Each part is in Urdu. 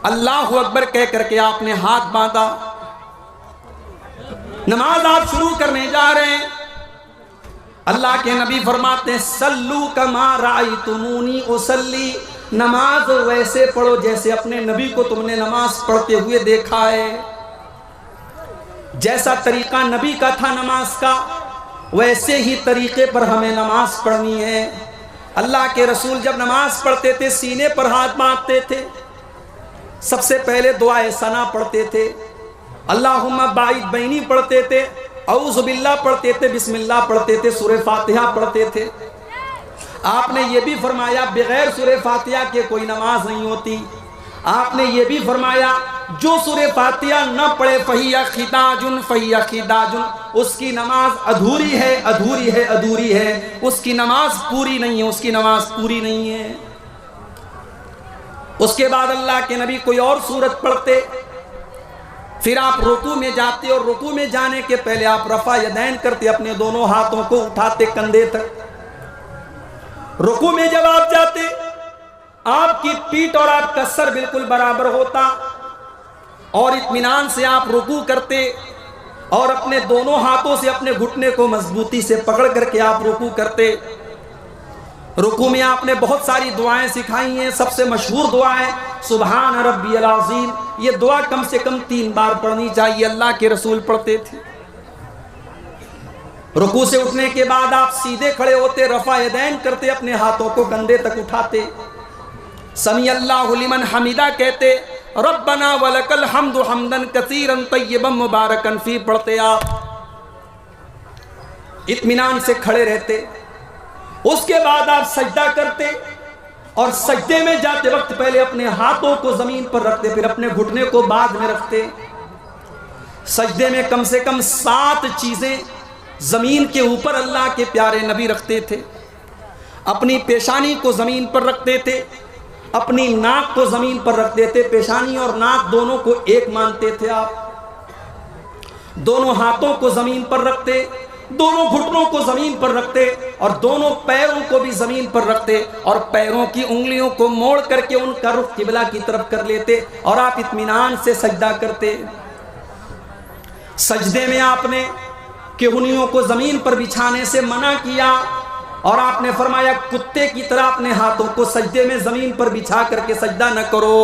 اللہ اکبر کہہ کر کے آپ نے ہاتھ باندھا، نماز آپ شروع کرنے جا رہے ہیں۔ اللہ کے نبی فرماتے ہیں صلو کما رأیتمونی اصلی، نماز ویسے پڑھو جیسے اپنے نبی کو تم نے نماز پڑھتے ہوئے دیکھا ہے۔ جیسا طریقہ نبی کا تھا نماز کا، ویسے ہی طریقے پر ہمیں نماز پڑھنی ہے۔ اللہ کے رسول جب نماز پڑھتے تھے سینے پر ہاتھ باندھتے تھے، سب سے پہلے دعائے ثنا پڑھتے تھے، اللہم باعث بینی پڑھتے تھے، اعوذ باللہ پڑھتے تھے، بسم اللہ پڑھتے تھے، سورہ فاتحہ پڑھتے تھے۔ آپ نے یہ بھی فرمایا بغیر سورہ فاتحہ کے کوئی نماز نہیں ہوتی۔ آپ نے یہ بھی فرمایا جو سورہ فاتحہ نہ پڑھے فَهِيَ خِدَاجٌ فَهِيَ خِدَاجٌ، اس کی نماز ادھوری ہے، ادھوری ہے، ادھوری ہے، اس کی نماز پوری نہیں ہے، اس کی نماز پوری نہیں ہے۔ اس کے بعد اللہ کے نبی کوئی اور سورت پڑھتے، پھر آپ رکوع میں جاتے اور رکوع میں جانے کے پہلے آپ رفع یدین کرتے، اپنے دونوں ہاتھوں کو اٹھاتے کندھے تک۔ رکوع میں جب آپ جاتے آپ کی پیٹھ اور آپ کا سر بالکل برابر ہوتا اور اطمینان سے آپ رکوع کرتے اور اپنے دونوں ہاتھوں سے اپنے گھٹنے کو مضبوطی سے پکڑ کر کے آپ رکوع کرتے۔ رکوع میں آپ نے بہت ساری دعائیں سکھائی ہیں، سب سے مشہور دعا ہے سبحان ربی العظیم۔ یہ دعا کم سے کم 3 بار پڑھنی چاہیے، اللہ کے رسول پڑھتے تھے۔ رکوع سے اٹھنے کے بعد آپ سیدھے کھڑے ہوتے، رفع یدین کرتے، اپنے ہاتھوں کو کندھے تک اٹھاتے، سمیع اللہ لمن حمیدہ کہتے، ربنا ولک الحمد حمدا کثیرا طیبا مبارکا فی پڑھتے، آپ اطمینان سے کھڑے رہتے۔ اس کے بعد آپ سجدہ کرتے اور سجدے میں جاتے وقت پہلے اپنے ہاتھوں کو زمین پر رکھتے، پھر اپنے گھٹنے کو بعد میں رکھتے۔ سجدے میں کم سے کم 7 چیزیں زمین کے اوپر اللہ کے پیارے نبی رکھتے تھے۔ اپنی پیشانی کو زمین پر رکھتے تھے، اپنی ناک کو زمین پر رکھتے تھے، پیشانی اور ناک دونوں کو ایک مانتے تھے آپ، دونوں ہاتھوں کو زمین پر رکھتے، دونوں گھٹنوں کو زمین پر رکھتے اور دونوں پیروں کو بھی زمین پر رکھتے اور پیروں کی انگلیوں کو موڑ کر کے ان کا رخ قبلہ کی طرف کر لیتے اور آپ اطمینان سے سجدہ کرتے۔ سجدے میں آپ نے کہنیوں کو زمین پر بچھانے سے منع کیا اور آپ نے فرمایا کتے کی طرح اپنے ہاتھوں کو سجدے میں زمین پر بچھا کر کے سجدہ نہ کرو۔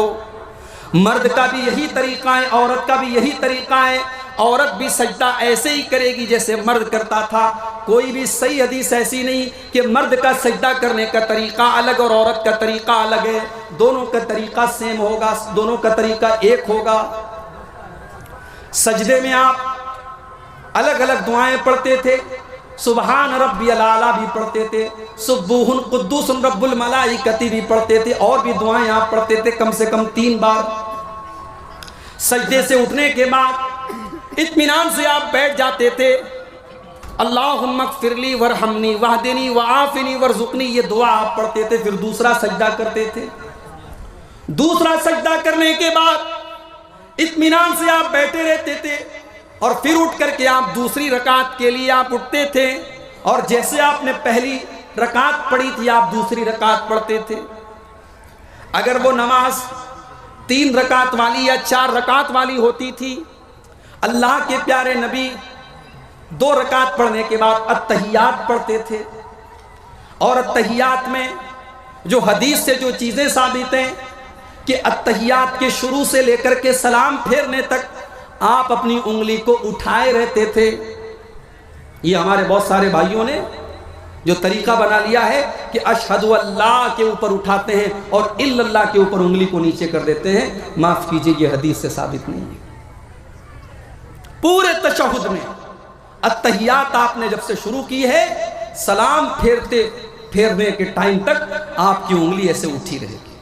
مرد کا بھی یہی طریقہ ہے، عورت کا بھی یہی طریقہ ہے۔ عورت بھی سجدہ ایسے ہی کرے گی جیسے مرد کرتا تھا۔ کوئی بھی صحیح حدیث ایسی نہیں کہ مرد کا سجدہ کرنے کا طریقہ الگ اور عورت کا طریقہ الگ ہے، دونوں کا طریقہ سیم ہوگا، دونوں کا طریقہ ایک ہوگا۔ سجدے میں آپ الگ الگ دعائیں پڑھتے تھے، سبحان ربی العالی بھی پڑھتے تھے، سبوح قدوس رب الملائکۃ بھی پڑھتے تھے، اور بھی دعائیں آپ پڑھتے تھے کم سے کم 3 بار۔ سجدے سے اٹھنے کے بعد اطمینان سے آپ بیٹھ جاتے تھے، اللہم اغفر لی ورحمنی واہدنی وعافنی ورزقنی، یہ دعا آپ پڑھتے تھے، پھر دوسرا سجدہ کرتے تھے۔ دوسرا سجدہ کرنے کے بعد اطمینان سے آپ بیٹھے رہتے تھے اور پھر اٹھ کر کے آپ دوسری رکعت کے لیے آپ اٹھتے تھے اور جیسے آپ نے پہلی رکعت پڑھی تھی آپ دوسری رکعت پڑھتے تھے۔ اگر وہ نماز 3 رکعت والی یا 4 رکعت والی ہوتی تھی، اللہ کے پیارے نبی 2 رکعت پڑھنے کے بعد التحیات پڑھتے تھے، اور التحیات میں جو حدیث سے جو چیزیں ثابت ہیں کہ التحیات کے شروع سے لے کر کے سلام پھیرنے تک آپ اپنی انگلی کو اٹھائے رہتے تھے۔ یہ ہمارے بہت سارے بھائیوں نے جو طریقہ بنا لیا ہے کہ اشہد اللہ کے اوپر اٹھاتے ہیں اور الا اللہ کے اوپر انگلی کو نیچے کر دیتے ہیں، معاف کیجئے یہ حدیث سے ثابت نہیں ہے۔ پورے تشہد میں التحیات آپ نے جب سے شروع کی ہے، سلام پھیرنے کے ٹائم تک آپ کی انگلی ایسے اٹھی رہے گی۔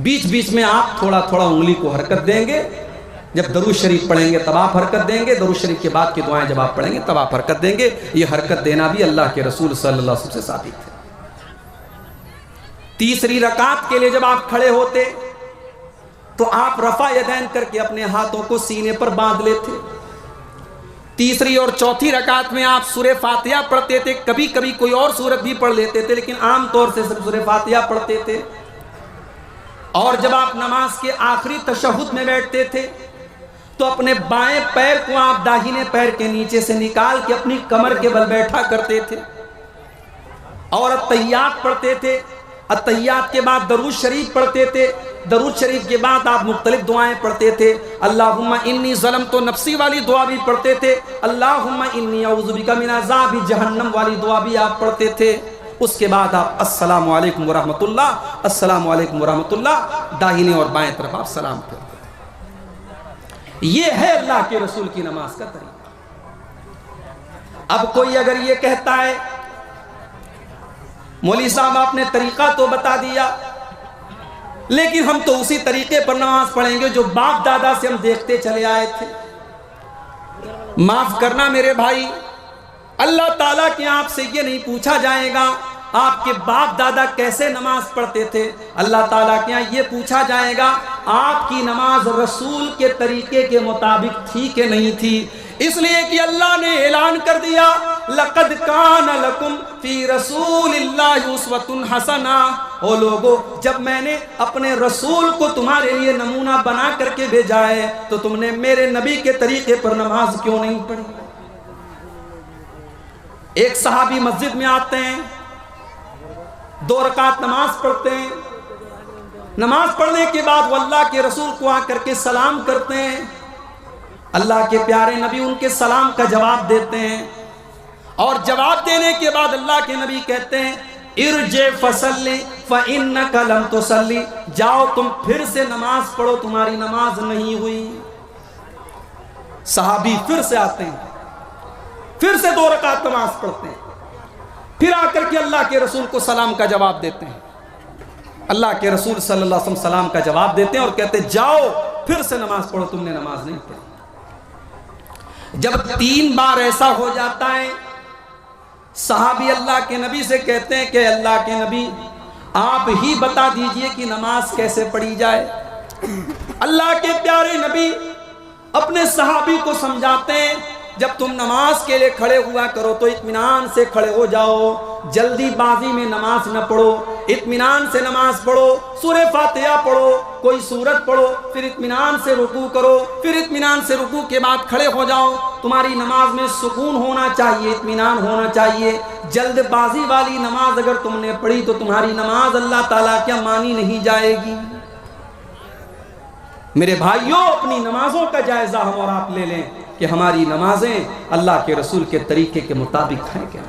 بیچ بیچ میں آپ تھوڑا تھوڑا انگلی کو حرکت دیں گے، جب درود شریف پڑھیں گے تب آپ حرکت دیں گے، درود شریف کے بعد کی دعائیں جب آپ پڑھیں گے تب آپ حرکت دیں گے۔ یہ حرکت دینا بھی اللہ کے رسول صلی اللہ علیہ وسلم سے ثابت ہے۔ تیسری رکعت کے لیے جب آپ کھڑے ہوتے تو آپ رفع یدین کر کے اپنے ہاتھوں کو سینے پر باندھ لیتے۔ تیسری اور چوتھی رکعت میں آپ سورہ فاتحہ پڑھتے تھے، کبھی کبھی کوئی اور سورت بھی پڑھ لیتے تھے، لیکن عام طور سے صرف سورہ فاتحہ پڑھتے تھے۔ اور جب آپ نماز کے آخری تشہد میں بیٹھتے تھے تو اپنے بائیں پیر کو آپ داہنے پیر کے نیچے سے نکال کے اپنی کمر کے بل بیٹھا کرتے تھے اور اتحیات پڑھتے تھے. اتحیات کے بعد درود شریف پڑھتے تھے. درود شریف کے بعد آپ مختلف دعائیں پڑھتے تھے. اللہم انی ظلمت نفسی والی دعا بھی پڑھتے تھے. اللہم انی اعوذ بک من عذاب جہنم والی دعا بھی آپ پڑھتے تھے. اس کے بعد آپ السلام علیکم ورحمۃ اللہ، السلام علیکم ورحمۃ اللہ، داہنے اور بائیں طرف آپ سلام کرتے. یہ ہے اللہ کے رسول کی نماز کا طریقہ. اب کوئی اگر یہ کہتا ہے مولوی صاحب آپ نے طریقہ تو بتا دیا لیکن ہم تو اسی طریقے پر نماز پڑھیں گے جو باپ دادا سے ہم دیکھتے چلے آئے تھے. معاف کرنا میرے بھائی، اللہ تعالیٰ کے آپ سے یہ نہیں پوچھا جائے گا آپ کے باپ دادا کیسے نماز پڑھتے تھے. اللہ تعالیٰ کے یہاں یہ پوچھا جائے گا آپ کی نماز رسول کے طریقے کے مطابق تھی کہ نہیں تھی. اس لیے کہ اللہ نے اعلان کر دیا لَقَدْ كَانَ لَكُمْ فِي رَسُولِ اللَّهِ أُسْوَةٌ حَسَنَةٌ. او لوگو، جب میں نے اپنے رسول کو تمہارے لیے نمونہ بنا کر کے بھیجا ہے تو تم نے میرے نبی کے طریقے پر نماز کیوں نہیں پڑھی؟ ایک صحابی مسجد میں آتے ہیں، 2 رکعت نماز پڑھتے ہیں. نماز پڑھنے کے بعد وہ اللہ کے رسول کو آ کر کے سلام کرتے ہیں. اللہ کے پیارے نبی ان کے سلام کا جواب دیتے ہیں اور جواب دینے کے بعد اللہ کے نبی کہتے ہیں ارجع فصلی فإنک لم تصلی. جاؤ تم پھر سے نماز پڑھو، تمہاری نماز نہیں ہوئی. صحابی پھر سے آتے ہیں، پھر سے 2 رکعت نماز پڑھتے ہیں، پھر آ کر کے اللہ کے رسول کو سلام کا جواب دیتے ہیں. اللہ کے رسول صلی اللہ علیہ وسلم سلام کا جواب دیتے ہیں اور کہتے ہیں جاؤ پھر سے نماز پڑھو، تم نے نماز نہیں پڑھی. جب 3 بار ایسا ہو جاتا ہے صحابی اللہ کے نبی سے کہتے ہیں کہ اللہ کے نبی آپ ہی بتا دیجئے کہ نماز کیسے پڑھی جائے. اللہ کے پیارے نبی اپنے صحابی کو سمجھاتے ہیں جب تم نماز کے لیے کھڑے ہوا کرو تو اطمینان سے کھڑے ہو جاؤ، جلدی بازی میں نماز نہ پڑھو، اطمینان سے نماز پڑھو. سورہ فاتحہ پڑھو، کوئی سورت پڑھو، پھر اطمینان سے رکوع کرو، پھر اطمینان سے رکوع کے بعد کھڑے ہو جاؤ. تمہاری نماز میں سکون ہونا چاہیے، اطمینان ہونا چاہیے. جلد بازی والی نماز اگر تم نے پڑھی تو تمہاری نماز اللہ تعالیٰ کیا مانی نہیں جائے گی. میرے بھائیوں، اپنی نمازوں کا جائزہ ہم اور آپ لے لیں کہ ہماری نمازیں اللہ کے رسول کے طریقے کے مطابق ہیں کیا.